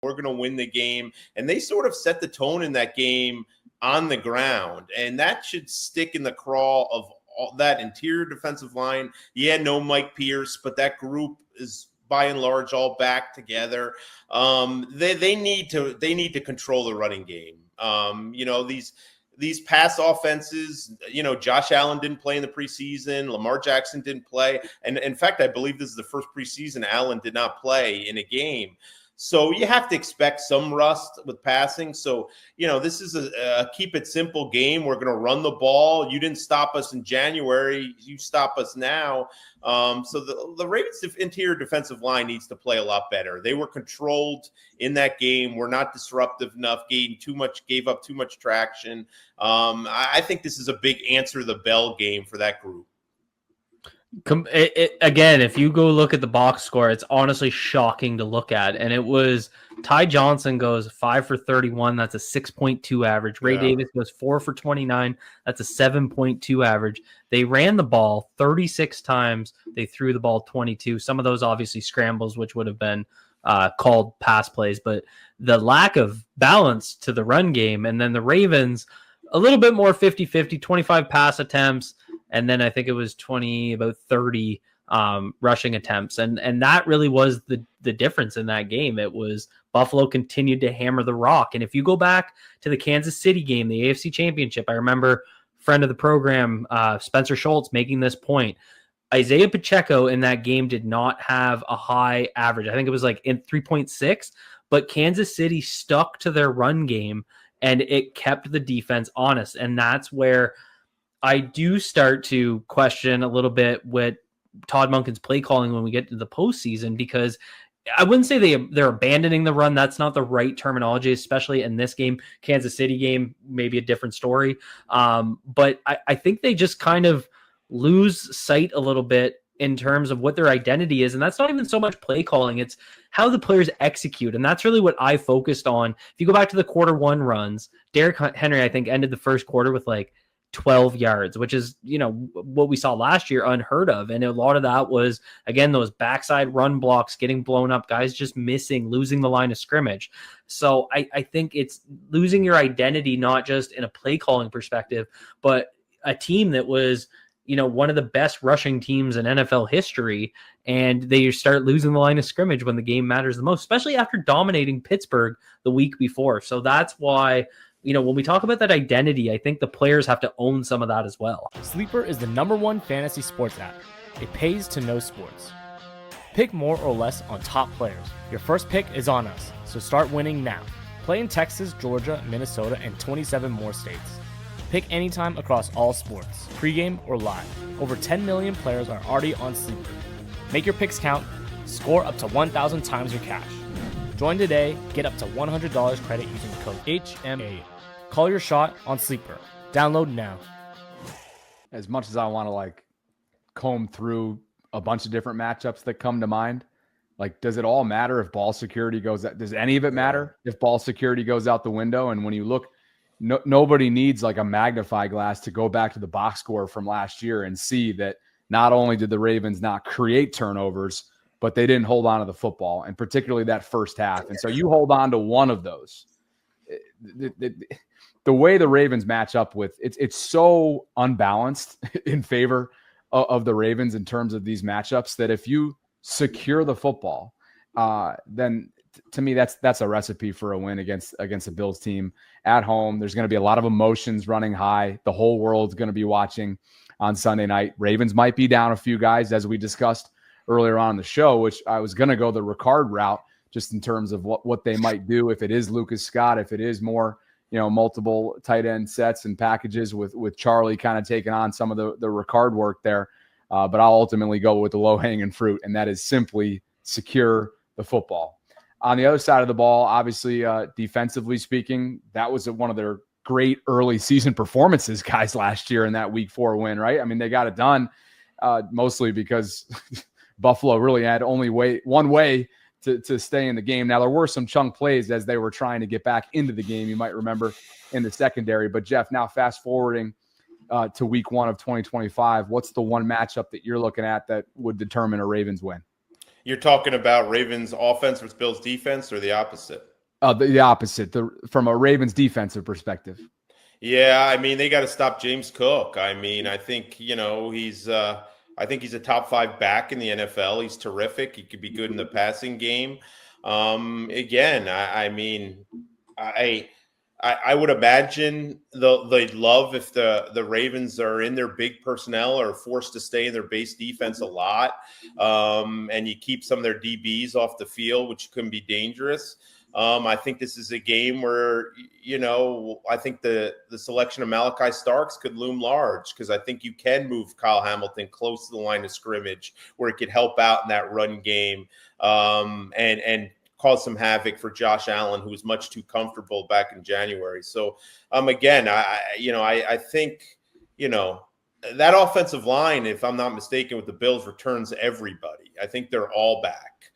we're going to win the game. And they sort of set the tone in that game on the ground. And that should stick in the craw of all that interior defensive line. Yeah, no Mike Pierce, but that group is by and large all back together. They need to control the running game. These pass offenses, Josh Allen didn't play in the preseason. Lamar Jackson didn't play. And in fact, I believe this is the first preseason Allen did not play in a game. So you have to expect some rust with passing. So, this is a keep it simple game. We're going to run the ball. You didn't stop us in January. You stop us now. So the Ravens' interior defensive line needs to play a lot better. They were controlled in that game. Were not disruptive enough, gave up too much traction. I think this is a big answer the bell game for that group. Again, if you go look at the box score, it's honestly shocking to look at. And it was Ty Johnson goes 5 for 31. That's a 6.2 average. Ray Davis goes 4 for 29. That's a 7.2 average. They ran the ball 36 times. They threw the ball 22. Some of those obviously scrambles, which would have been called pass plays. But the lack of balance to the run game. And then the Ravens, a little bit more 50-50, 25 pass attempts. And then I think it was about 30 rushing attempts. And that really was the difference in that game. It was Buffalo continued to hammer the rock. And if you go back to the Kansas City game, the AFC Championship, I remember friend of the program, Spencer Schultz, making this point. Isaiah Pacheco in that game did not have a high average. I think it was like in 3.6, but Kansas City stuck to their run game and it kept the defense honest. And that's where I do start to question a little bit with Todd Monken's play calling when we get to the postseason, because I wouldn't say they're abandoning the run. That's not the right terminology, especially in this game. Kansas City game, maybe a different story. But I think they just kind of lose sight a little bit in terms of what their identity is. And that's not even so much play calling. It's how the players execute. And that's really what I focused on. If you go back to the quarter one runs, Derrick Henry, I think, ended the first quarter with like 12 yards, which is, what we saw last year, unheard of. And a lot of that was, again, those backside run blocks getting blown up, guys just losing the line of scrimmage. So I think it's losing your identity, not just in a play calling perspective, but a team that was, one of the best rushing teams in NFL history. And they start losing the line of scrimmage when the game matters the most, especially after dominating Pittsburgh the week before. So that's why, when we talk about that identity, I think the players have to own some of that as well. Sleeper is the #1 fantasy sports app. It pays to know sports. Pick more or less on top players. Your first pick is on us, so start winning now. Play in Texas, Georgia, Minnesota, and 27 more states. Pick anytime across all sports, pregame or live. Over 10 million players are already on Sleeper. Make your picks count. Score up to 1,000 times your cash. Join today. Get up to $100 credit using the code HMA. Call your shot on Sleeper. Download now. As much as I want to comb through a bunch of different matchups that come to mind, does it all matter if ball security goes out? Does any of it matter if ball security goes out the window? And when you look, nobody needs a magnify glass to go back to the box score from last year and see that not only did the Ravens not create turnovers, but they didn't hold on to the football, and particularly that first half. And so you hold on to one of those. The way the Ravens match up with it's so unbalanced in favor of the Ravens in terms of these matchups that if you secure the football, then to me that's a recipe for a win against a Bills team at home. There's going to be a lot of emotions running high. The whole world's going to be watching on Sunday night. Ravens might be down a few guys, as we discussed earlier on in the show, which I was going to go the Ricard route just in terms of what they might do if it is Lucas Scott, if it is more, multiple tight end sets and packages with Charlie kind of taking on some of the Ricard work there. But I'll ultimately go with the low-hanging fruit, and that is simply secure the football. On the other side of the ball, obviously, defensively speaking, that was one of their great early season performances, guys, last year in that Week 4 win, right? I mean, they got it done mostly because Buffalo really had only one way to stay in the game. Now, there were some chunk plays as they were trying to get back into the game, you might remember, in the secondary. But, Jeff, now fast forwarding to Week 1 of 2025, what's the one matchup that you're looking at that would determine a Ravens win? You're talking about Ravens offense versus Bills defense, or the opposite? The opposite, from a Ravens defensive perspective. Yeah, I mean, they got to stop James Cook. I mean, I think, I think he's a top 5 back in the NFL. He's terrific. He could be good in the passing game. Again, I mean, I would imagine they'd love if the Ravens are in their big personnel or forced to stay in their base defense a lot, and you keep some of their DBs off the field, which can be dangerous. I think this is a game where, I think the selection of Malachi Starks could loom large, because I think you can move Kyle Hamilton close to the line of scrimmage where it could help out in that run game, and cause some havoc for Josh Allen, who was much too comfortable back in January. So, again, I think, that offensive line, if I'm not mistaken, with the Bills returns everybody. I think they're all back.